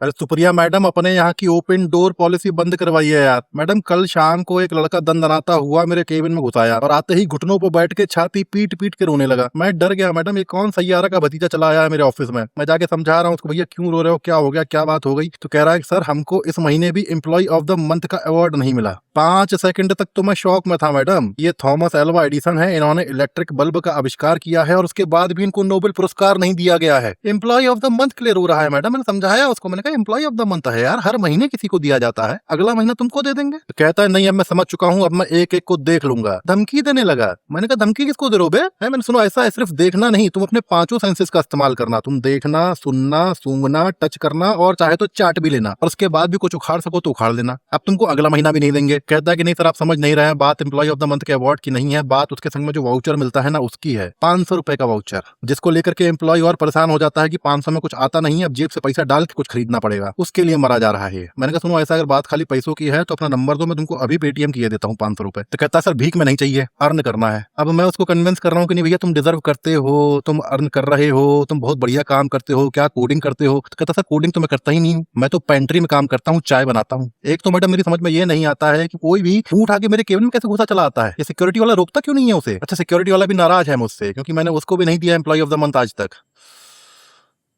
अरे सुप्रिया मैडम, अपने यहाँ की ओपन डोर पॉलिसी बंद करवाइए यार। मैडम, कल शाम को एक लड़का दंदनाता हुआ मेरे केबिन में घुसाया और आते ही घुटनों पर बैठ के छाती पीट पीट के रोने लगा। मैं डर गया। मैडम, ये कौन सैयारा का भतीजा चला आया है मेरे ऑफिस में। मैं जाके समझा रहा हूँ उसको, भैया क्यों रो रहे हो, क्या हो गया, क्या बात हो गई। तो कह रहा है कि सर, हमको इस महीने भी एम्प्लॉय ऑफ द मंथ का अवार्ड नहीं मिला। 5 सेकंड तक तो मैं शौक में था मैडम। ये थॉमस एल्वा एडिसन है, इन्होंने इलेक्ट्रिक बल्ब का आविष्कार किया है और उसके बाद भी इनको नोबेल पुरस्कार नहीं दिया गया है। एम्प्लॉय ऑफ द मंथ के लिए रो रहा है। मैडम, मैंने समझाया उसको, मैंने कहा एम्प्लॉय ऑफ द मंथ है यार, हर महीने किसी को दिया जाता है, अगला महीना तुमको दे देंगे। तो कहता है नहीं, अब मैं समझ चुका हूँ, अब मैं एक एक को देख लूंगा। धमकी देने लगा। मैंने कहा धमकी किसको दे रहे हो बे? मैंने सुनो, ऐसा है, सिर्फ देखना नहीं, तुम अपने 5 सेंसेस का इस्तेमाल करना। तुम देखना, सुनना, सूंघना, टच करना और चाहे तो चाट भी लेना, और उसके बाद भी कुछ उखाड़ सको तो उखाड़ लेना। अब तुमको अगला महीना भी नहीं देंगे। कहता है कि नहीं सर, आप समझ नहीं रहे हैं, बात एम्प्लॉय ऑफ द मंथ के अवार्ड की नहीं है, बात उसके संग में जो वाउचर मिलता है ना उसकी है। 500 रुपए का वाउचर, जिसको लेकर के एम्प्लॉय और परेशान हो जाता है कि 500 में कुछ आता नहीं है, अब जेब से पैसा डाल के कुछ खरीदना पड़ेगा, उसके लिए मरा जा रहा है। मैंने कहा सुनो, ऐसा अगर बात खाली पैसों की है तो अपना नंबर दो, मैं तुमको अभी पेटीएम किए देता हूँ 500 रुपए। तो कहता है सर, भीख में नहीं चाहिए, अर्न करना है। अब मैं उसको कन्विंस कर रहा हूँ कि नहीं भैया, तुम डिजर्व करते हो, तुम अर्न कर रहे हो, तुम बहुत बढ़िया काम करते हो, क्या कोडिंग करते हो। तो कहता सर, कोडिंग तो मैं करता ही नहीं हूँ, मैं तो पेंट्री में काम करता हूँ, चाय बनाता हूँ। एक तो मैडम मेरी समझ में ये नहीं आता है कि कोई भी मुंह उठा के मेरे केबिन में कैसे घुसा चला आता है। ये सिक्योरिटी वाला रोकता क्यों नहीं है उसे? अच्छा, सिक्योरिटी वाला भी नाराज है मुझसे क्योंकि मैंने उसको भी नहीं दिया एम्प्लॉय ऑफ द मंथ आज तक।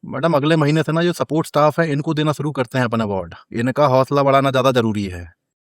मैडम, अगले महीने से ना जो सपोर्ट स्टाफ है इनको देना शुरू करते हैं अपन अवार्ड। इनका हौसला बढ़ाना ज्यादा जरूरी है।